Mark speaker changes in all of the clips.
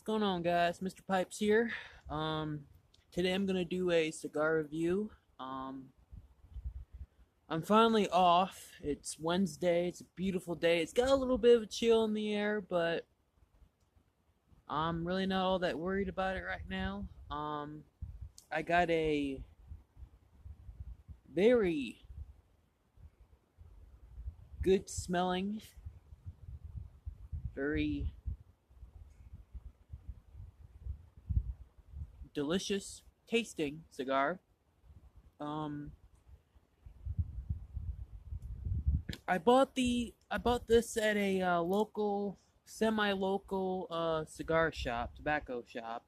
Speaker 1: What's going on, guys? Mr. Pipes here. Um, Today I'm gonna do a cigar review. Um, I'm finally off. It's Wednesday. It's a beautiful day. It's got a little bit of a chill in the air, but I'm really not all that worried about it right now. I got a very good smelling, very delicious tasting cigar. Um, I bought this at a local, semi-local cigar shop, tobacco shop.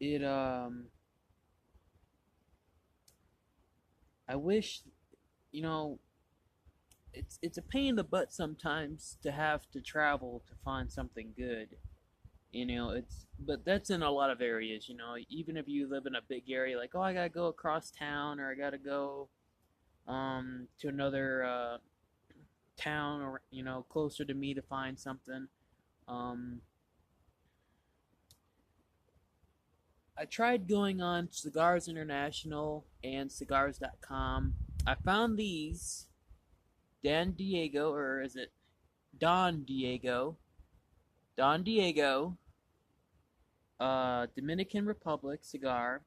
Speaker 1: It I wish, you know, it's a pain in the butt sometimes to have to travel to find something good. It's but that's in a lot of areas. Even if you live in a big area, like, oh, I gotta go across town, or I gotta go to another town, or closer to me to find something. Um, I tried going on Cigars International and Cigars.com. I found these Dan Diego, or is it Don Diego? Don Diego, Dominican Republic cigar.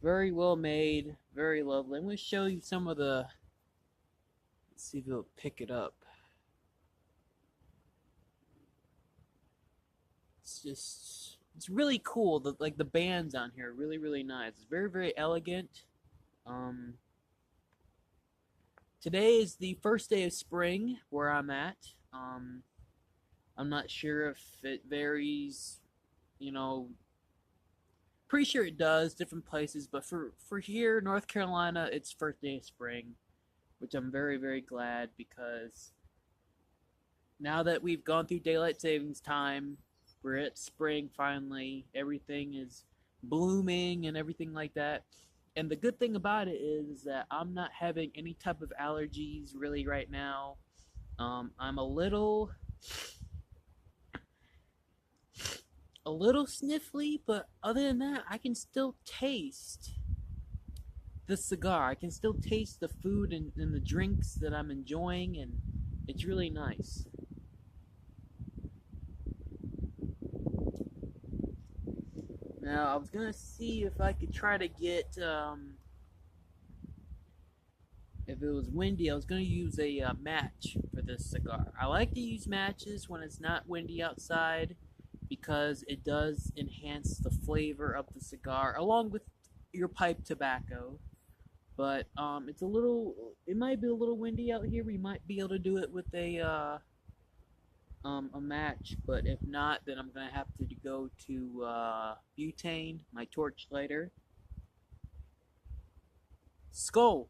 Speaker 1: Very well made, very lovely. I'm going to show you some of the. Let's see if it'll pick it up. It's really cool. The bands on here are really, really nice. It's very, very elegant. Um, Today is the first day of spring where I'm at. I'm not sure if it varies, you know, pretty sure it does, different places, but for here, North Carolina, it's first day of spring, which I'm very, very glad, because now that we've gone through daylight savings time, we're at spring finally. Everything is blooming and everything like that. And the good thing about it is that I'm not having any type of allergies really right now. I'm a little sniffly, but other than that, I can still taste the cigar. I can still taste the food and the drinks that I'm enjoying, and it's really nice. Now, I was gonna see if I could try to get, if it was windy, I was gonna use a match for this cigar. I like to use matches when it's not windy outside, because it does enhance the flavor of the cigar along with your pipe tobacco. But it might be a little windy out here. We might be able to do it with a match, but if not, then I'm gonna have to go to butane, my torch lighter. Skull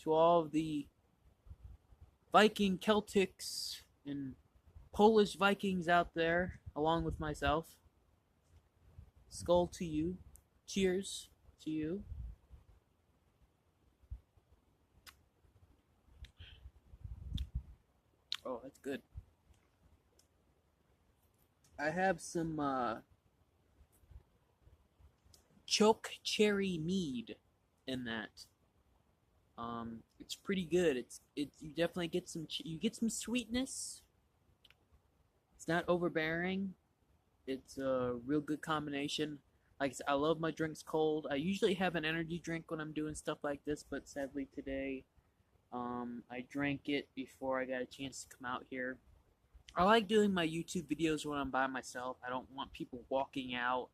Speaker 1: to all of the Viking Celtics and Polish Vikings out there, along with myself. Skull to you. Cheers to you. Oh, that's good. I have some choke cherry mead in that. It's pretty good. You definitely get some sweetness. It's not overbearing. It's a real good combination. Like I said, I love my drinks cold. I usually have an energy drink when I'm doing stuff like this, but sadly today, I drank it before I got a chance to come out here. I like doing my YouTube videos when I'm by myself. I don't want people walking out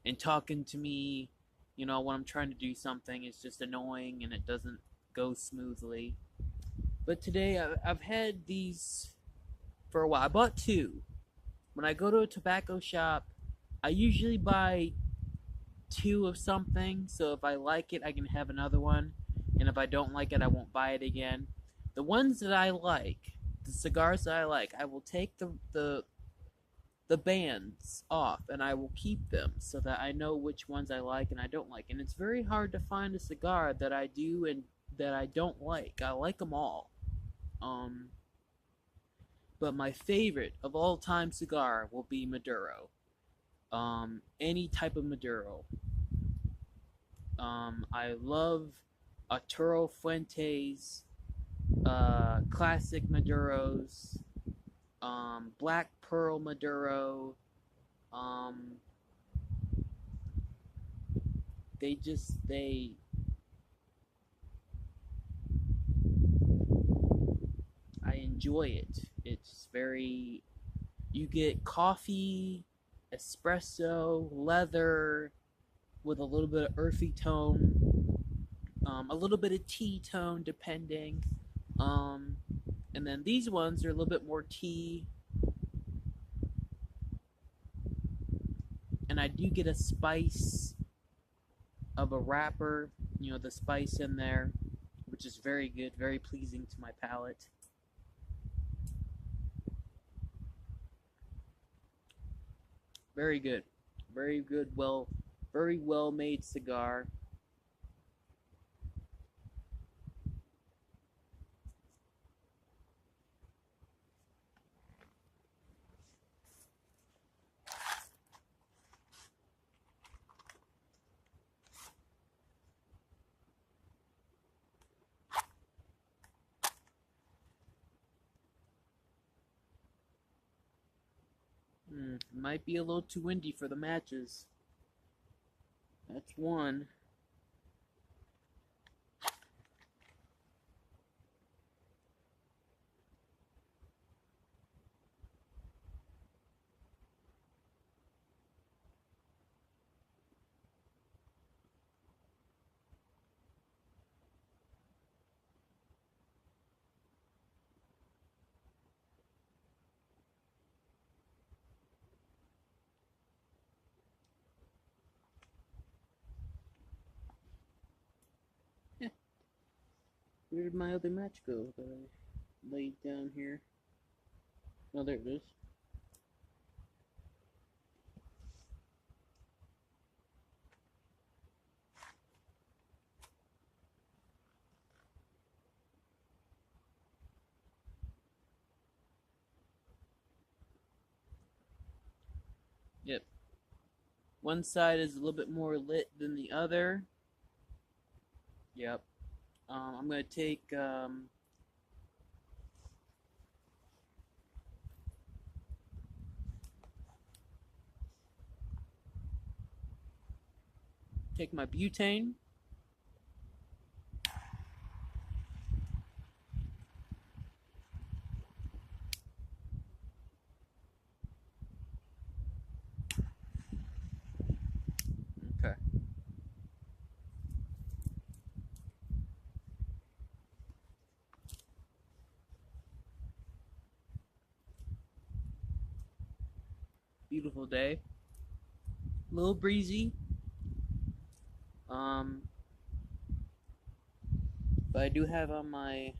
Speaker 1: and talking to me, when I'm trying to do something. It's just annoying and it doesn't go smoothly. But today I've had these for a while. I bought two. When I go to a tobacco shop, I usually buy two of something, so if I like it, I can have another one, and if I don't like it, I won't buy it again. The ones that I like, the cigars that I like, I will take the bands off, and I will keep them so that I know which ones I like and I don't like. And it's very hard to find a cigar that I do and that I don't like. I like them all. Um, But my favorite of all time cigar will be Maduro. Any type of Maduro. I love Arturo Fuentes, classic Maduros, Black Pearl Maduro. Um, they I enjoy it. It's very you get coffee, espresso, leather with a little bit of earthy tone, a little bit of tea tone depending. Um, and then these ones are a little bit more tea, and I do get a spice of a wrapper, the spice in there, which is very good, very pleasing to my palate. Very good. Very good, very well made cigar. Might be a little too windy for the matches. That's one. Yeah. Where did my other match go that I laid down here? Oh, there it is. Yep. One side is a little bit more lit than the other. Yep. I'm gonna take my butane. Okay. Beautiful day. A little breezy. Um, but I do have on my.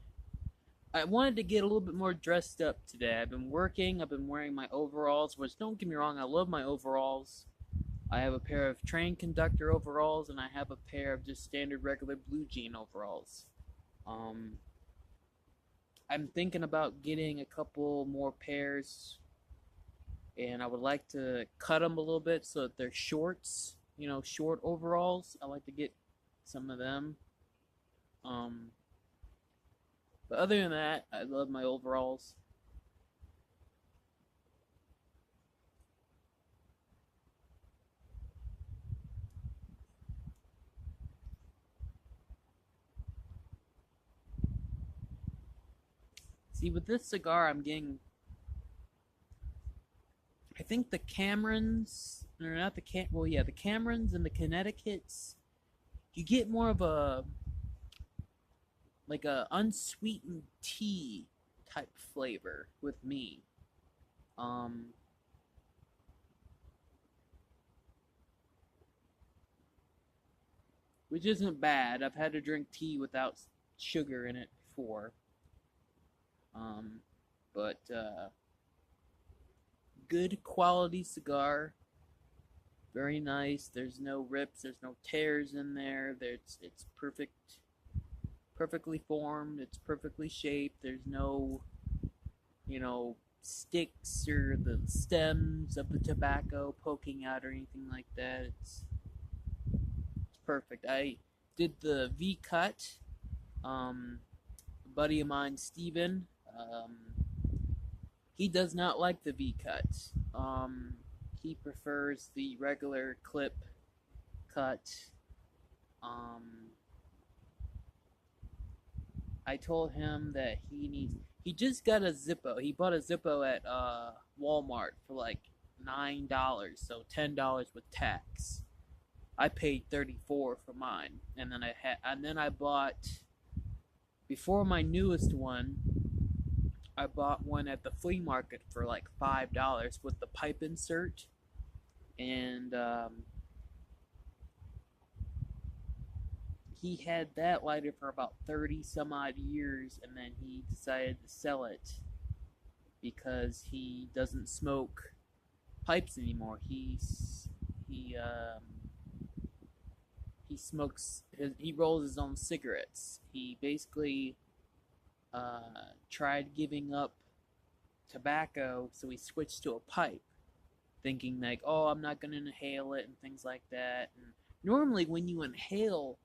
Speaker 1: I wanted to get a little bit more dressed up today. I've been working. I've been wearing my overalls, which don't get me wrong, I love my overalls. I have a pair of train conductor overalls, and I have a pair of just standard regular blue jean overalls. Um, I'm thinking about getting a couple more pairs, and I would like to cut them a little bit so that they're shorts, short overalls. I like to get some of them. Um, but other than that, I love my overalls. See, with this cigar, I'm getting. I think the Camerons, or not the Cam. Well, yeah, the Camerons and the Connecticut's. You get more of a like a unsweetened tea type flavor with me. Um, which isn't bad. I've had to drink tea without sugar in it before. Um, but good quality cigar, very nice. There's no rips, there's no tears in there. It's perfectly formed. It's perfectly shaped. There's no, you know, sticks or the stems of the tobacco poking out or anything like that. It's perfect. I did the V cut. A buddy of mine, Steven, he does not like the V cut. He prefers the regular clip cut. Um, I told him that he just got a Zippo. He bought a Zippo at Walmart for like $9, so $10 with tax. I paid 34 for mine, and then I bought before my newest one. I bought one at the flea market for like $5 with the pipe insert, and he had that lighter for about 30 some odd years, and then he decided to sell it because he doesn't smoke pipes anymore. He smokes he rolls his own cigarettes. He basically tried giving up tobacco, so he switched to a pipe, thinking like, oh, I'm not gonna inhale it and things like that. And normally, when you inhale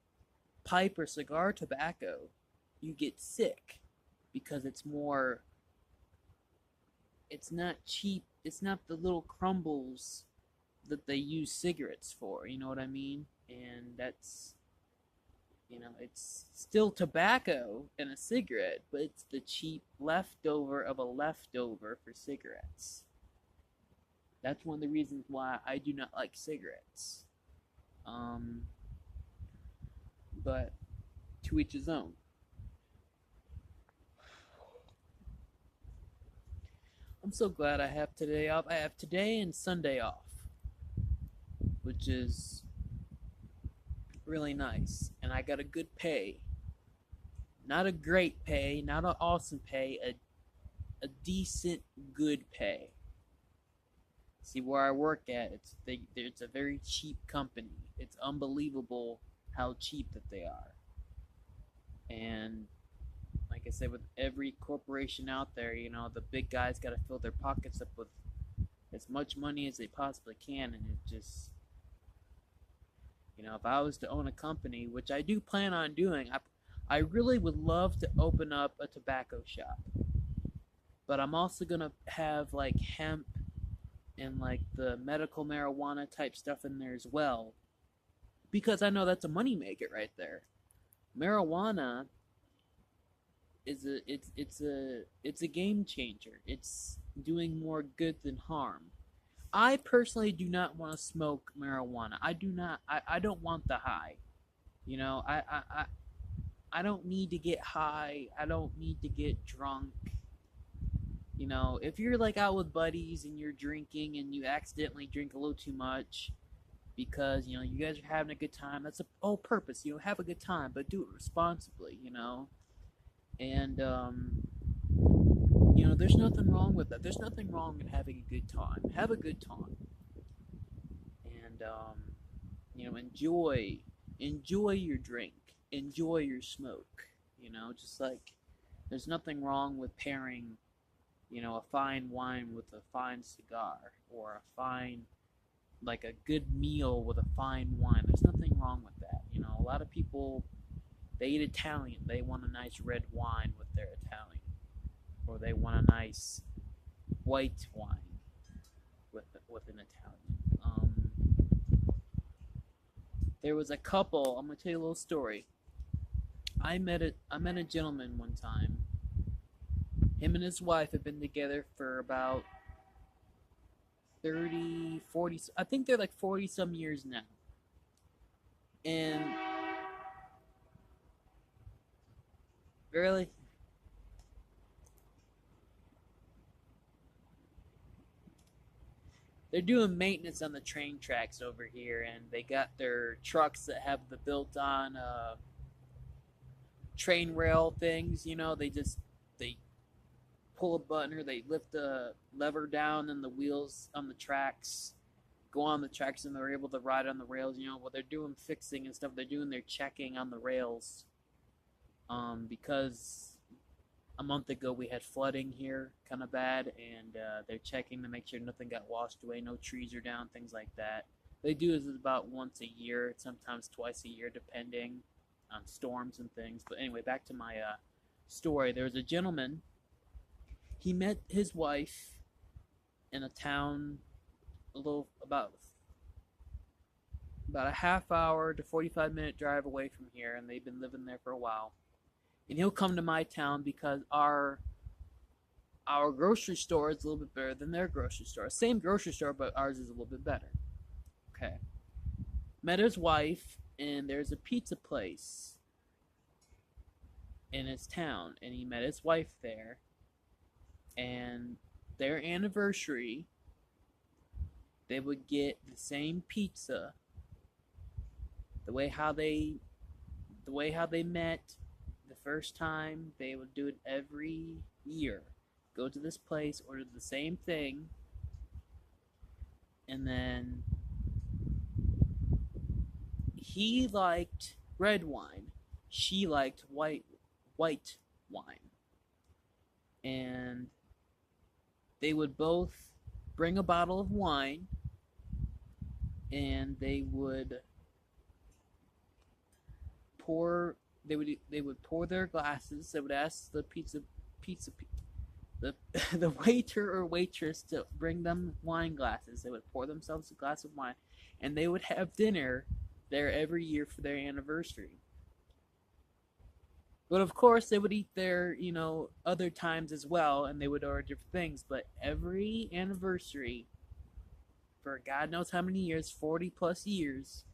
Speaker 1: pipe or cigar tobacco, you get sick because it's more. It's not cheap. It's not the little crumbles that they use cigarettes for. You know what I mean? And that's, it's still tobacco in a cigarette, but it's the cheap leftover of a leftover for cigarettes. That's one of the reasons why I do not like cigarettes. But to each his own. I'm so glad I have today off. I have today and Sunday off, which is really nice. And I got a good pay. Not a great pay, not an awesome pay, a decent, good pay. See, where I work at, it's a very cheap company. It's unbelievable how cheap that they are. And like I said, with every corporation out there, the big guys got to fill their pockets up with as much money as they possibly can, and it just, if I was to own a company, which I do plan on doing, I really would love to open up a tobacco shop. But I'm also gonna have like hemp and like the medical marijuana type stuff in there as well, because I know that's a moneymaker right there. Marijuana is it's a game changer. It's doing more good than harm. I personally do not want to smoke marijuana. I do not. I don't want the high. You know, I don't need to get high. I don't need to get drunk. If you're like out with buddies and you're drinking and you accidentally drink a little too much because, you guys are having a good time, that's the whole purpose. Have a good time, but do it responsibly. And, there's nothing wrong with that. There's nothing wrong with having a good time. Have a good time. And, enjoy your drink. Enjoy your smoke. Just like there's nothing wrong with pairing a fine wine with a fine cigar, or a good meal with a fine wine. There's nothing wrong with that. A lot of people, they eat Italian. They want a nice red wine with their Italian, or they want a nice white wine with an Italian. There was a couple. I'm gonna tell you a little story. I met a gentleman one time. Him and his wife have been together for about 30, 40, I think they're like 40 some years now. And really, they're doing maintenance on the train tracks over here, and they got their trucks that have the built-on train rail things. They pull a button, or they lift the lever down, and the wheels on the tracks go on the tracks, and they're able to ride on the rails. While they're doing fixing and stuff, they're doing their checking on the rails. Because month ago we had flooding here, kind of bad, and they're checking to make sure nothing got washed away, no trees are down, things like that. They do this about once a year, sometimes twice a year, depending on storms and things. But anyway, back to my story. There was a gentleman. He met his wife in a town a little about a half hour to 45-minute drive away from here, and they've been living there for a while. And he'll come to my town because our grocery store is a little bit better than their grocery store. Same grocery store, but ours is a little bit better. Okay. Met his wife, and there's a pizza place in his town, and he met his wife there. And their anniversary, they would get the same pizza. The way how they met the first time, they would do it every year. Go to this place, order the same thing, and then he liked red wine. She liked white wine. And they would both bring a bottle of wine, and they would pour their glasses. They would ask the the waiter or waitress to bring them wine glasses. They would pour themselves a glass of wine, and they would have dinner there every year for their anniversary. But of course, they would eat there, other times as well, and they would order different things. But every anniversary, for God knows how many years, 40 plus years,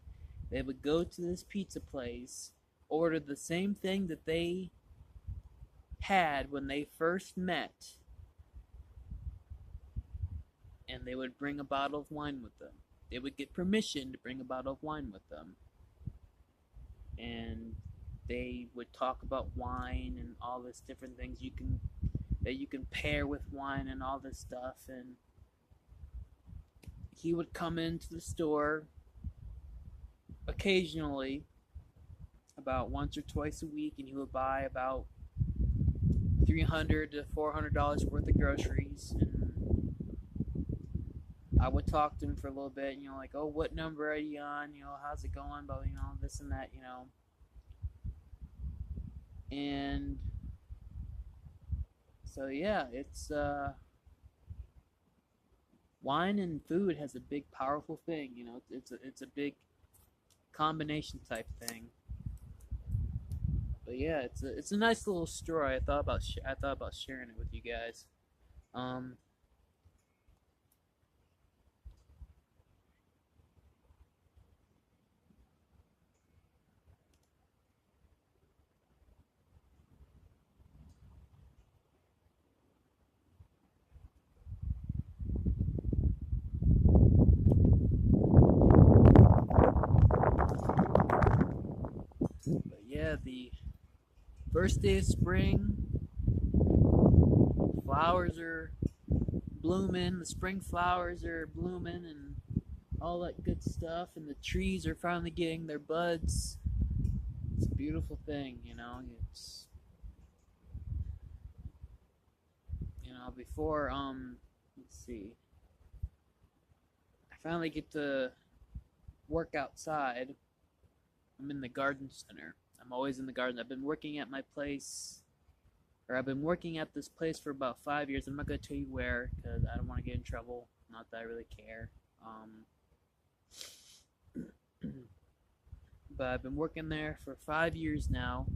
Speaker 1: they would go to this pizza place, order the same thing that they had when they first met, and they would bring a bottle of wine with them. They would get permission to bring a bottle of wine with them. And they would talk about wine and all this different things that you can pair with wine and all this stuff. And he would come into the store occasionally, about once or twice a week, and he would buy about $300 to $400 worth of groceries. And I would talk to him for a little bit, like, oh, what number are you on? How's it going? But this and that, And so yeah, it's wine and food has a big, powerful thing. It's a big combination type thing. But yeah, it's a nice little story. I thought about sharing it with you guys. But yeah, the first day of spring, flowers are blooming, the spring flowers are blooming, and all that good stuff, and the trees are finally getting their buds. It's a beautiful thing, it's before let's see, I finally get to work outside. I'm in the garden center. I'm always in the garden. I've been working at this place for about 5 years. I'm not going to tell you where because I don't want to get in trouble. Not that I really care. But I've been working there for 5 years now.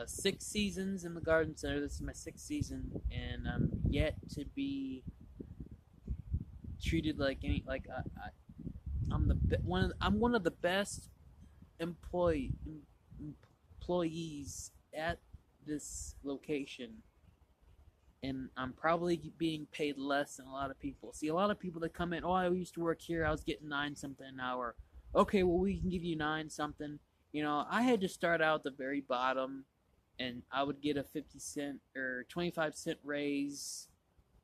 Speaker 1: 6 seasons in the garden center. This is my 6th season, and I'm yet to be treated like I'm one of the best employees at this location, and I'm probably being paid less than a lot of people. See, a lot of people that come in, oh, I used to work here, I was getting 9 something an hour. Okay, well, we can give you 9 something. I had to start out at the very bottom, and I would get a 50-cent or 25-cent raise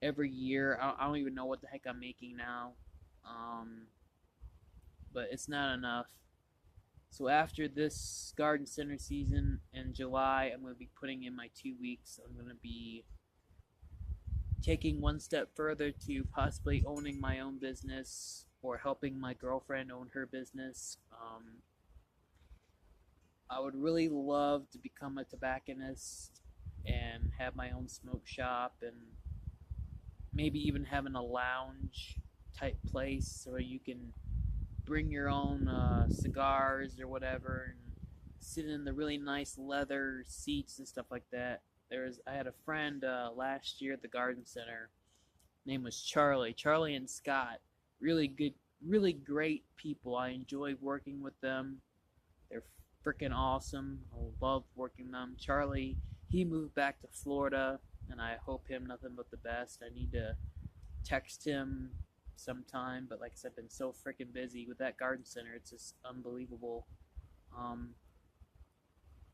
Speaker 1: every year. I don't even know what the heck I'm making now. But it's not enough. So after this garden center season in July, I'm going to be putting in my 2 weeks. I'm going to be taking one step further to possibly owning my own business or helping my girlfriend own her business. I would really love to become a tobacconist and have my own smoke shop and maybe even having a lounge type place where you can bring your own cigars or whatever and sit in the really nice leather seats and stuff like that. I had a friend last year at the garden center. Name was Charlie and Scott. Really good, really great people. I enjoy working with them. They're freaking awesome. I love working with them. Charlie, he moved back to Florida, and I hope him nothing but the best. I need to text him sometime, but like I said, I've been so freaking busy with that garden center. It's just unbelievable. Um,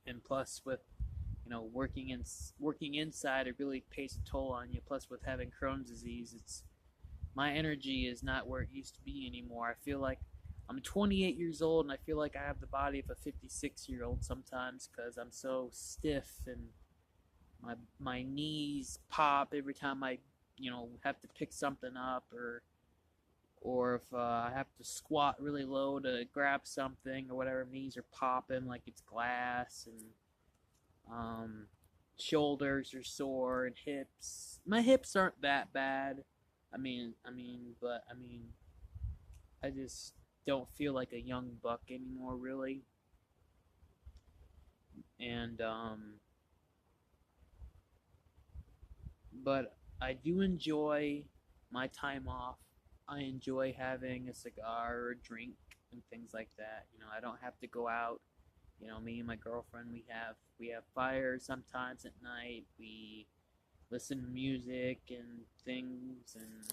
Speaker 1: and plus, with working inside, it really pays a toll on you. Plus, with having Crohn's disease, it's my energy is not where it used to be anymore. I feel like I'm 28 years old, and I feel like I have the body of a 56-year-old sometimes because I'm so stiff and my knees pop every time I have to pick something up or if I have to squat really low to grab something or whatever. Knees are popping like it's glass, and shoulders are sore and hips. My hips aren't that bad. But I just don't feel like a young buck anymore, really. And but I do enjoy my time off. I enjoy having a cigar or a drink and things like that. I don't have to go out. Me and my girlfriend, we have fire sometimes at night. We listen to music and things and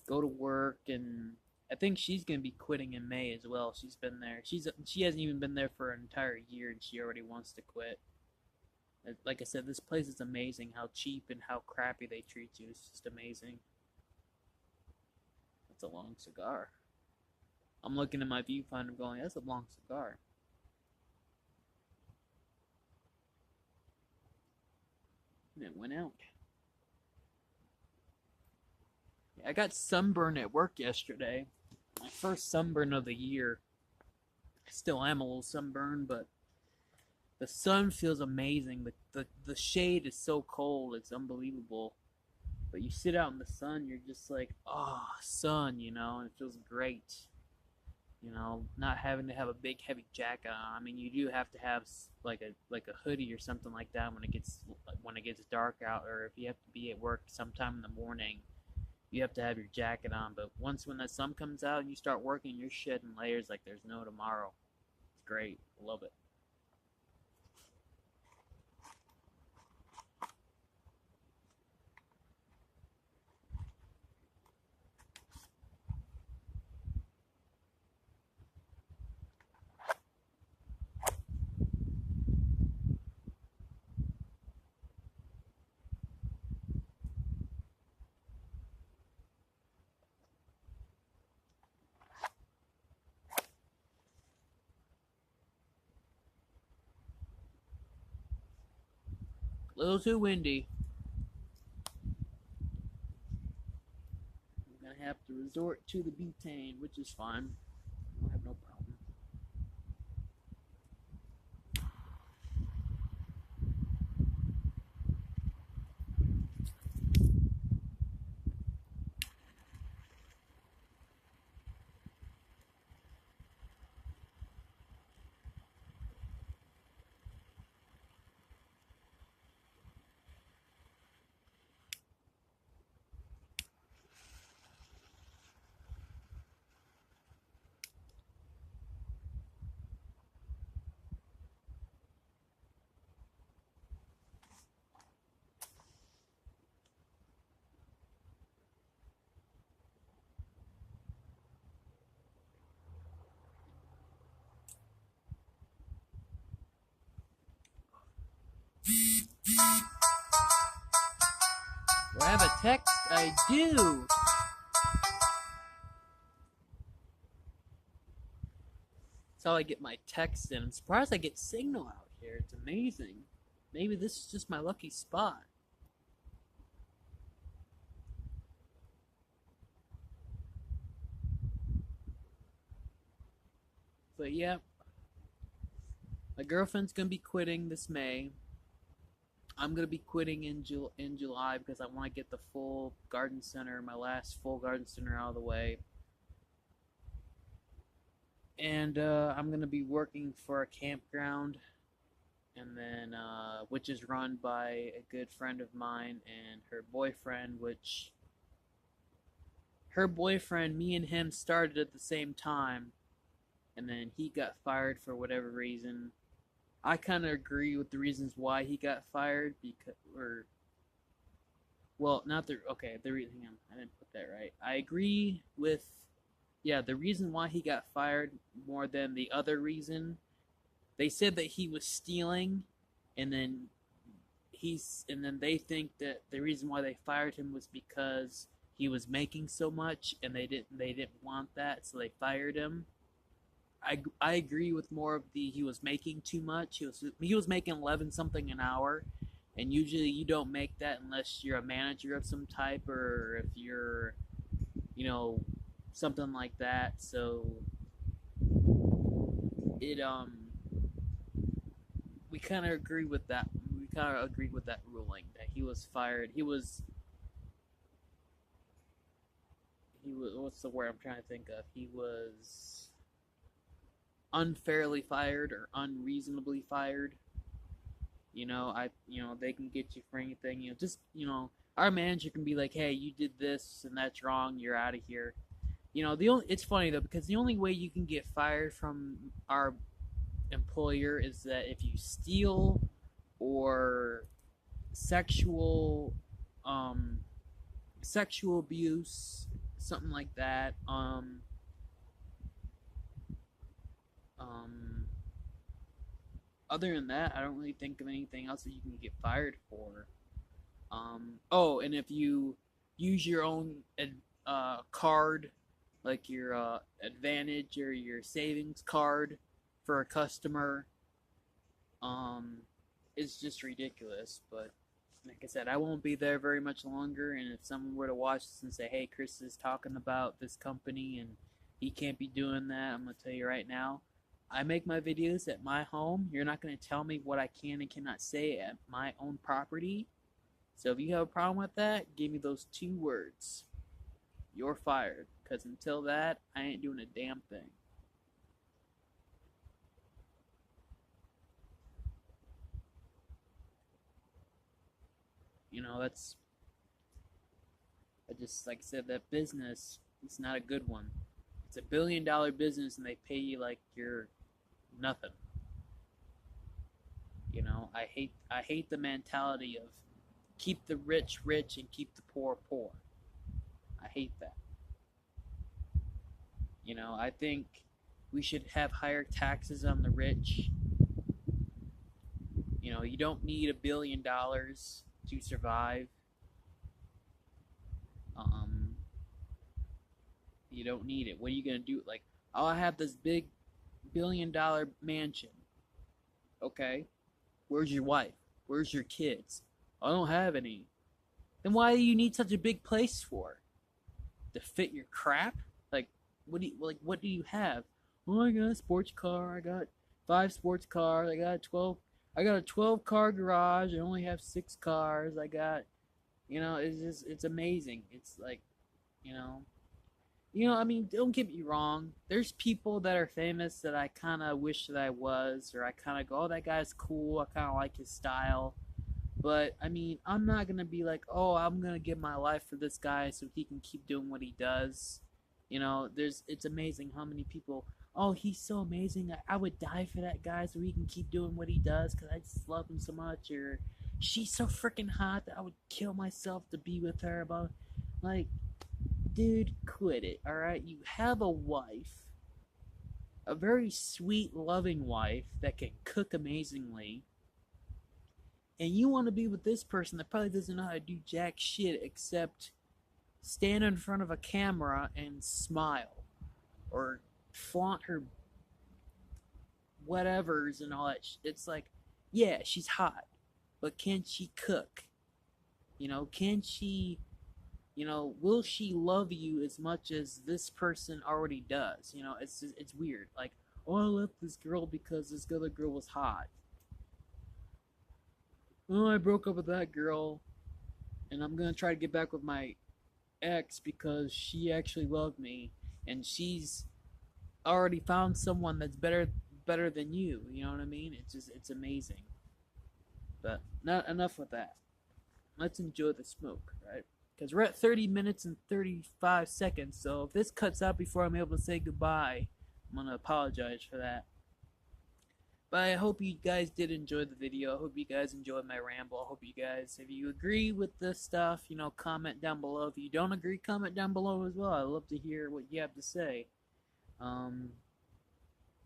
Speaker 1: go to work, and I think she's gonna be quitting in May as well. She's been there. She hasn't even been there for an entire year, and she already wants to quit. Like I said, this place is amazing. How cheap and how crappy they treat you. It's just amazing. That's a long cigar. I'm looking at my viewfinder going, that's a long cigar. And it went out. I got sunburn at work yesterday. My first sunburn of the year. I still am a little sunburned, but the sun feels amazing. The shade is so cold, it's unbelievable. But you sit out in the sun, you're just like, oh, sun, and it feels great. Not having to have a big heavy jacket on. I mean, you do have to have like a hoodie or something like that when it gets dark out, or if you have to be at work sometime in the morning, you have to have your jacket on. But when the sun comes out and you start working, you're shedding layers like there's no tomorrow. It's great. I love it. A little too windy. I'm gonna have to resort to the butane, which is fine. I have no problem. Do I have a text? I do. how I get my text in. I'm surprised I get signal out here. It's amazing. Maybe this is just my lucky spot. But yeah, my girlfriend's gonna be quitting this May. I'm gonna be quitting in July because I want to get the full garden center, my last full garden center out of the way. And I'm gonna be working for a campground, and then which is run by a good friend of mine and her boyfriend, which her boyfriend, me and him started at the same time, and then he got fired for whatever reason. I kind of agree with the reasons why he got fired because, or well, not the okay. The reason I didn't put that right. I agree with yeah the reason why he got fired more than the other reason. They said that he was stealing, and then they think that the reason why they fired him was because he was making so much, and they didn't want that, so they fired him. I agree with more of the he was making too much. He was making 11 something an hour, and usually you don't make that unless you're a manager of some type or if you're you know something like that. So it we kind of agree with that. We kind of agreed with that ruling that he was fired. He was what's the word I'm trying to think of? He was unfairly fired or unreasonably fired. They can get you for anything. Just our manager can be like, hey, you did this and that's wrong. You're out of here. It's funny though because the only way you can get fired from our employer is that if you steal or sexual um sexual abuse, something like that. Um Other than that, I don't really think of anything else that you can get fired for. Oh, and if you use your own card, like your Advantage or your savings card for a customer, um, it's just ridiculous. But like I said, I won't be there very much longer. And if someone were to watch this and say, "Hey, Chris is talking about this company and he can't be doing that," I'm gonna tell you right now. I make my videos at my home. You're not going to tell me what I can and cannot say at my own property. So if you have a problem with that, give me those 2 words. You're fired. Because until that, I ain't doing a damn thing. That's, I just, like I said, that business, it's not a good one. It's $1 billion business and they pay you like you're nothing. I hate the mentality of keep the rich rich and keep the poor poor. I hate that. I think we should have higher taxes on the rich. You don't need $1 billion to survive. Um, you don't need it. What are you gonna do? Like, oh, I have this big $1 billion mansion. Okay, where's your wife? Where's your kids? I don't have any. Then why do you need such a big place for? To fit your crap? Like, what do you have? Oh, I got a sports car. I got 5 sports cars. I got a 12 car garage. I only have 6 cars. It's amazing. It's like, you know, I mean, don't get me wrong. There's people that are famous that I kind of wish that I was, or I kind of go, oh, that guy's cool. I kind of like his style. But I mean, I'm not gonna be like, oh, I'm gonna give my life for this guy so he can keep doing what he does. It's amazing how many people. Oh, he's so amazing. I would die for that guy so he can keep doing what he does because I just love him so much. Or she's so freaking hot that I would kill myself to be with her. About like, dude, quit it. All right, you have a wife, a very sweet, loving wife that can cook amazingly and you want to be with this person that probably doesn't know how to do jack shit except stand in front of a camera and smile or flaunt her whatevers and all that. It's like, yeah, she's hot, but can she cook? Can she, will she love you as much as this person already does? It's weird. Like, oh, I left this girl because this other girl was hot. Oh, I broke up with that girl, and I'm gonna try to get back with my ex because she actually loved me, and she's already found someone that's better than you. You know what I mean? It's amazing. But not enough with that. Let's enjoy the smoke, right? Because we're at 30 minutes and 35 seconds, so if this cuts out before I'm able to say goodbye, I'm gonna apologize for that. But I hope you guys did enjoy the video. I hope you guys enjoyed my ramble. I hope you guys, if you agree with this stuff, comment down below. If you don't agree, comment down below as well. I'd love to hear what you have to say. Um,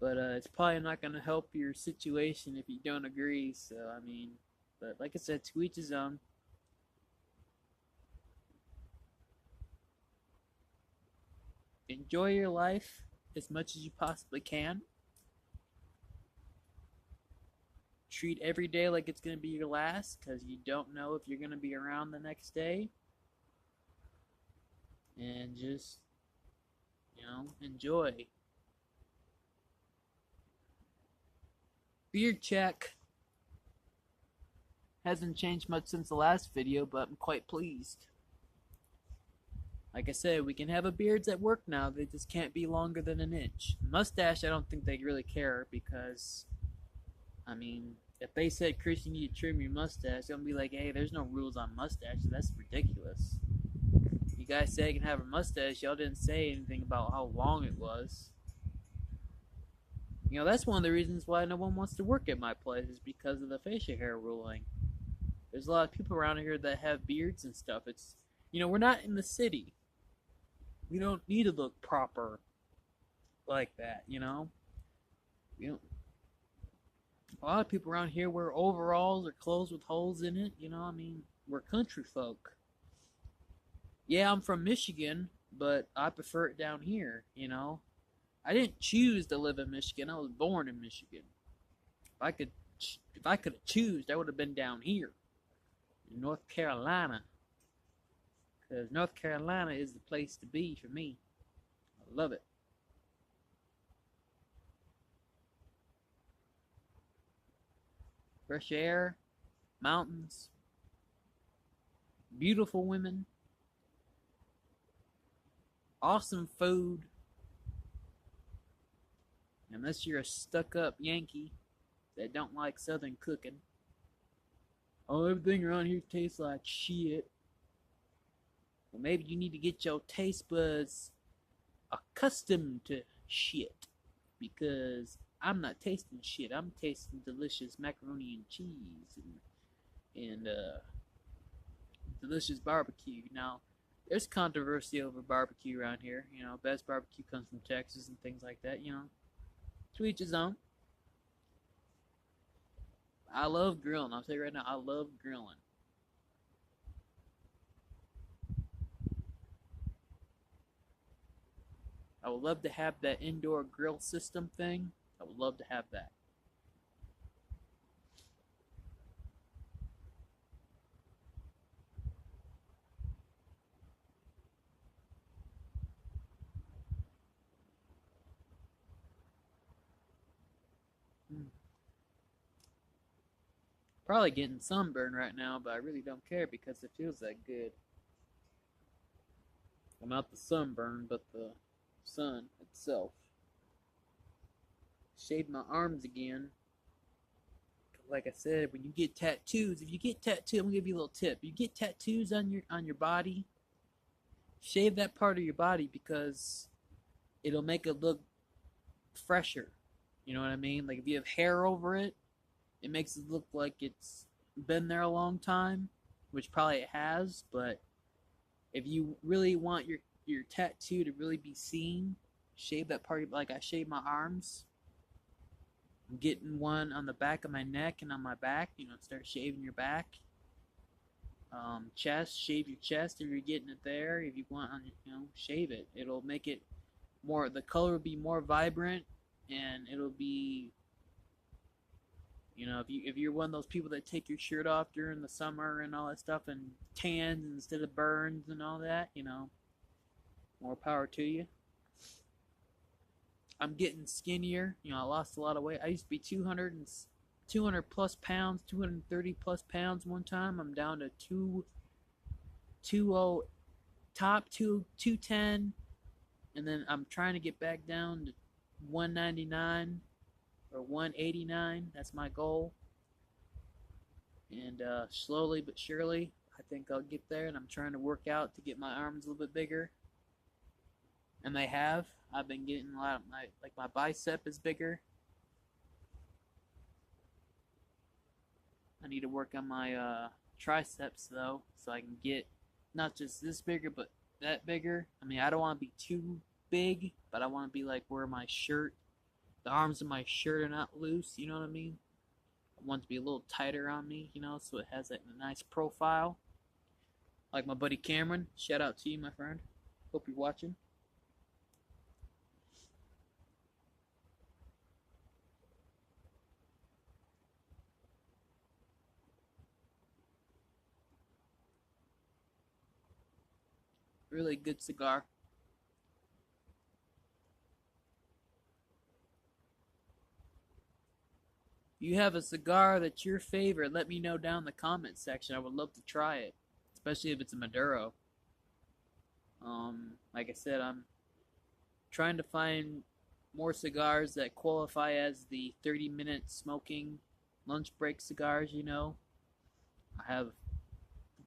Speaker 1: but it's probably not going to help your situation if you don't agree. So, but like I said, to each his own. Enjoy your life as much as you possibly can. Treat every day like it's going to be your last, because you don't know if you're going to be around the next day. And just, enjoy. Beard check. Hasn't changed much since the last video, but I'm quite pleased. Like I said, we can have a beards at work now. They just can't be longer than an inch. Mustache, I don't think they really care because, if they said, Chris, you need to trim your mustache, they'll be like, hey, there's no rules on mustache. That's ridiculous. You guys say I can have a mustache. Y'all didn't say anything about how long it was. That's one of the reasons why no one wants to work at my place is because of the facial hair ruling. There's a lot of people around here that have beards and stuff. It's, we're not in the city. We don't need to look proper like that, We don't. A lot of people around here wear overalls or clothes with holes in it, we're country folk. Yeah, I'm from Michigan, but I prefer it down here, I didn't choose to live in Michigan. I was born in Michigan. If I could have choose, I would have been down here in North Carolina. Because North Carolina is the place to be for me. I love it. Fresh air, mountains, beautiful women, awesome food. Unless you're a stuck-up Yankee that don't like Southern cooking. Oh, everything around here tastes like shit. Well, maybe you need to get your taste buds accustomed to shit. Because I'm not tasting shit. I'm tasting delicious macaroni and cheese and delicious barbecue. Now, there's controversy over barbecue around here. Best barbecue comes from Texas and things like that, To each his own. I love grilling. I'll tell you right now, I love grilling. I would love to have that indoor grill system thing. I would love to have that. Probably getting sunburn right now, but I really don't care because it feels that good. Well, not the sunburn, but the sun itself. Shave my arms again. Like I said, when you get tattoos, if you get tattoos, I'm gonna give you a little tip. You get tattoos on your body, shave that part of your body because it'll make it look fresher. You know what I mean? Like if you have hair over it, it makes it look like it's been there a long time, which probably it has, but if you really want your tattoo to really be seen, shave that part. Like I shave my arms. I'm getting one on the back of my neck and on my back. Start shaving your back. Chest, shave your chest if you're getting it there. If you want, shave it. It'll make it more. The color will be more vibrant, and it'll be You know, if you're one of those people that take your shirt off during the summer and all that stuff and tans instead of burns and all that, you know, more power to you. I'm getting skinnier. You know, I lost a lot of weight. I used to be 200 plus pounds, 230 plus pounds one time. I'm down to 20 top 210, and then I'm trying to get back down to 199 or 189. That's my goal. And slowly but surely, I think I'll get there. And I'm trying to work out to get my arms a little bit bigger. And they have. I've been getting a lot of my bicep is bigger. I need to work on my triceps though, so I can get not just this bigger, but that bigger. I mean, I don't want to be too big, but I want to be like where my shirt, the arms of my shirt are not loose. You know what I mean? I want it to be a little tighter on me, you know, so it has that nice profile. Like my buddy Cameron. Shout out to you, my friend. Hope you're watching. Really good cigar. If you have a cigar that's your favorite, let me know down in the comments section. I would love to try it, especially if it's a Maduro. Like I said, I'm trying to find more cigars that qualify as the 30-minute smoking lunch break cigars, you know. I have